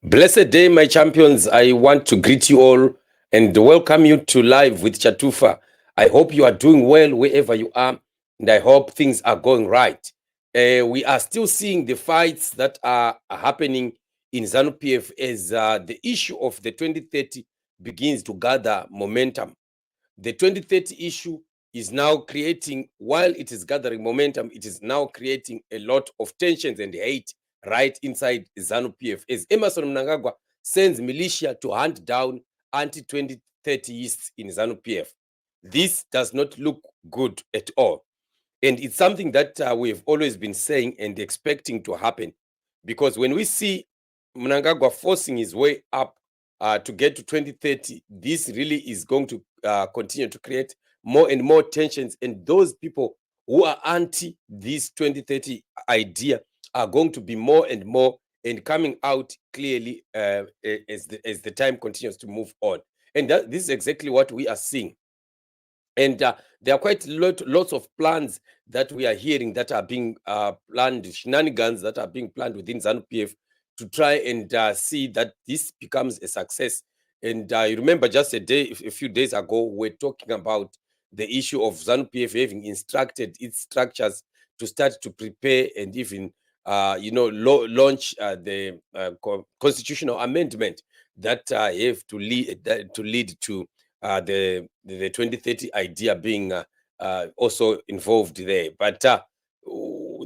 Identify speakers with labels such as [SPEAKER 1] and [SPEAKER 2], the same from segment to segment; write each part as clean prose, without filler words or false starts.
[SPEAKER 1] Blessed day, my champions. I want to greet you all and welcome you to Live with Chatufa. I hope you are doing well wherever you are, and I hope things are going right. We are still seeing the fights that are happening in Zanu PF as the issue of the 2030 begins to gather momentum. The 2030 issue is now creating, while it is gathering momentum, it is now creating a lot of tensions and hate right inside Zanu PF as Emerson MNANGAGWA sends militia to hunt down anti-2030ists in Zanu PF. This does not look good at all. And it's something that we have always been saying and expecting to happen. Because when we see MNANGAGWA forcing his way up to get to 2030, this really is going to continue to create more and more tensions. And those people who are anti this 2030 idea are going to be more and more and coming out clearly as the time continues to move on. And this is exactly what we are seeing. And there are quite lots of plans that we are hearing that are being planned, shenanigans that are being planned within Zanu PF to try and see that this becomes a success. And I remember just a few days ago, we're talking about the issue of Zanu PF having instructed its structures to start to prepare and even, launch the constitutional amendment that have to lead to the 2030 idea being also involved there. But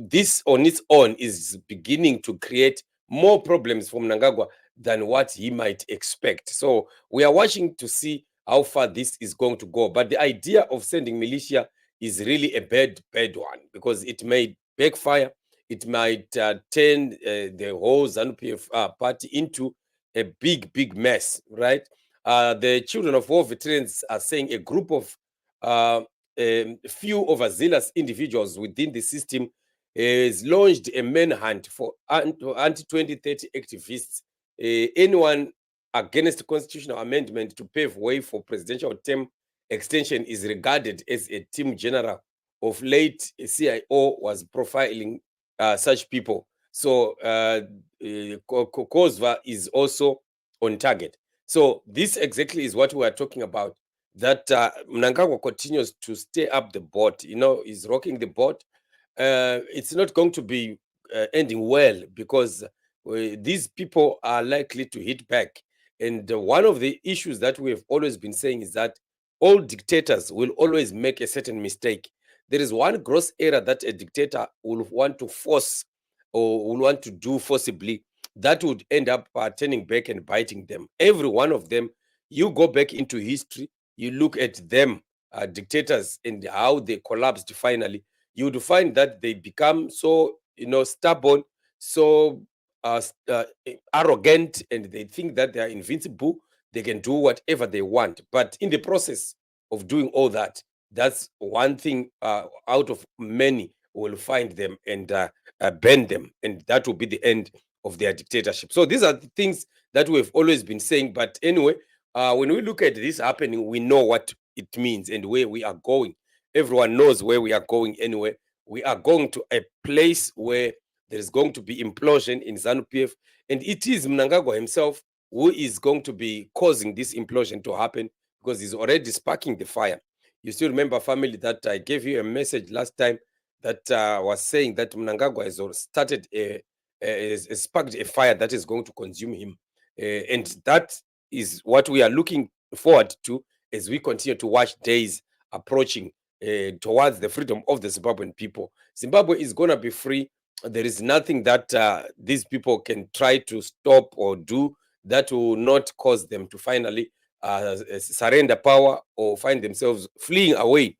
[SPEAKER 1] this on its own is beginning to create more problems for MNANGAGWA than what he might expect. So we are watching to see how far this is going to go. But the idea of sending militia is really a bad one because it may backfire. It might turn the whole ZANU PF party into a big mess, right? The Children of War veterans are saying a group of a few overzealous individuals within the system has launched a manhunt for anti-2030 activists. Anyone against constitutional amendment to pave way for presidential term extension is regarded as a team general. Of late, CIO was profiling such people. So Kozva is also on target. So this exactly is what we are talking about, that MNANGAGWA continues to stay up the boat, is rocking the boat. It's not going to be ending well because these people are likely to hit back. And one of the issues that we have always been saying is that all dictators will always make a certain mistake. There is one gross error that a dictator will want to force or will want to do forcibly that would end up turning back and biting them. Every one of them, you go back into history, you look at them, dictators, and how they collapsed finally, you would find that they become so, stubborn, so arrogant, and they think that they are invincible. They can do whatever they want. But in the process of doing all that, that's one thing out of many will find them and bend them. And that will be the end of their dictatorship. So these are the things that we've always been saying. But anyway, when we look at this happening, we know what it means and where we are going. Everyone knows where we are going anyway. We are going to a place where there is going to be implosion in ZANU PF, and it is MNANGAGWA himself who is going to be causing this implosion to happen because he's already sparking the fire. You still remember, family, that I gave you a message last time that was saying that MNANGAGWA has started sparked a fire that is going to consume him. And that is what we are looking forward to as we continue to watch days approaching towards the freedom of the Zimbabwean people. Zimbabwe is going to be free. There is nothing that these people can try to stop or do that will not cause them to finally surrender power or find themselves fleeing away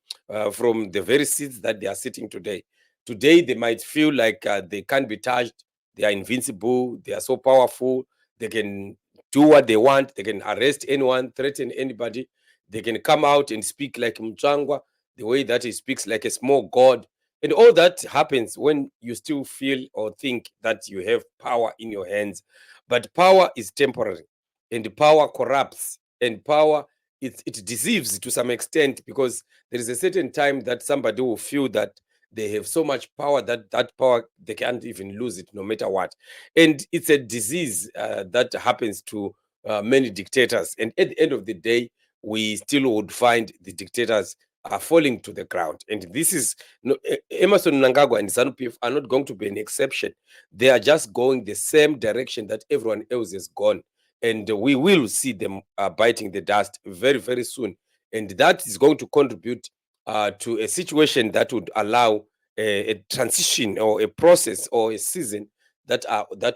[SPEAKER 1] from the very seats that they are sitting today. Today, they might feel like they can't be touched. They are invincible. They are so powerful. They can do what they want. They can arrest anyone, threaten anybody. They can come out and speak like Mchangwa, the way that he speaks like a small god. And all that happens when you still feel or think that you have power in your hands. But power is temporary, and power corrupts, and power, it deceives to some extent, because there is a certain time that somebody will feel that They have so much power that power, they can't even lose it no matter what. And it's a disease that happens to many dictators. And at the end of the day, we still would find the dictators are falling to the ground. And this is no, Emerson Mnangagwa and Zanu PF are not going to be an exception. They are just going the same direction that everyone else has gone. And we will see them biting the dust very, very soon. And that is going to contribute to a situation that would allow a transition or a process or a season that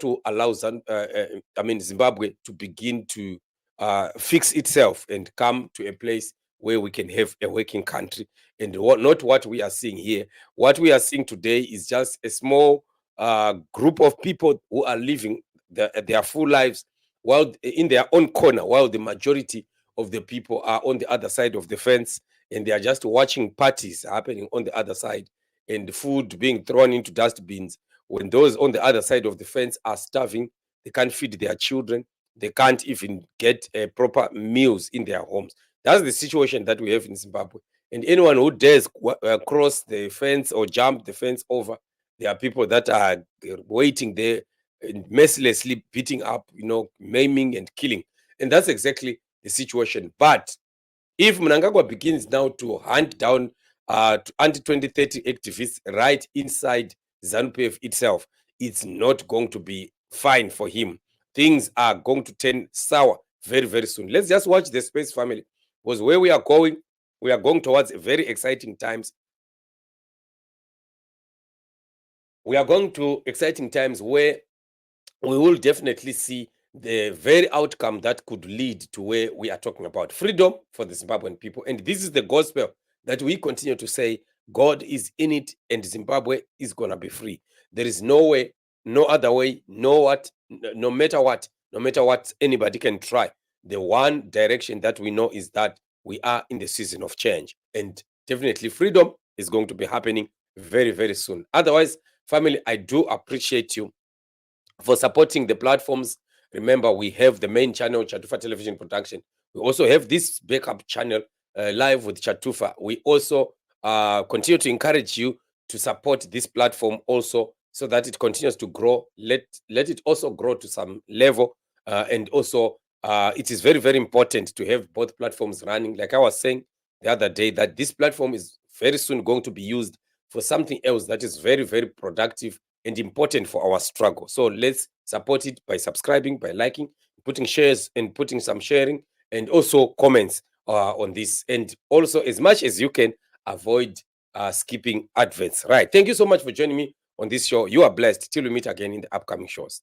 [SPEAKER 1] will allow Zimbabwe to begin to fix itself and come to a place where we can have a working country. And not what we are seeing here. What we are seeing today is just a small group of people who are living their full lives while in their own corner, while the majority of the people are on the other side of the fence, and they are just watching parties happening on the other side and food being thrown into dustbins. When those on the other side of the fence are starving, they can't feed their children, they can't even get proper meals in their homes. That's the situation that we have in Zimbabwe. And anyone who dares cross the fence or jump the fence over, there are people that are waiting there and mercilessly beating up, maiming and killing. And that's exactly the situation. But if Mnangagwa begins now to hunt down anti-2030 activists right inside Zanu PF itself, it's not going to be fine for him. Things are going to turn sour very, very soon. Let's just watch the space, family, because where we are going towards very exciting times. We are going to exciting times where we will definitely see the very outcome that could lead to where we are talking about freedom for the Zimbabwean people. And this is the gospel that we continue to say God is in it and Zimbabwe is going to be free. There is no way, no other way, no matter what anybody can try. The one direction that we know is that we are in the season of change, and definitely freedom is going to be happening very, very soon. Otherwise, family, I do appreciate you for supporting the platforms. Remember, we have the main channel, Chatufa Television Production. We also have this backup channel, Live with Chatufa. We also continue to encourage you to support this platform also, so that it continues to grow. Let it also grow to some level. And also, it is very, very important to have both platforms running. Like I was saying the other day, that this platform is very soon going to be used for something else that is very, very productive and important for our struggle. So let's support it by subscribing, by liking, putting shares and putting some sharing, and also comments on this. And also, as much as you can, avoid skipping adverts. Right. Thank you so much for joining me on this show. You are blessed. Till we meet again in the upcoming shows.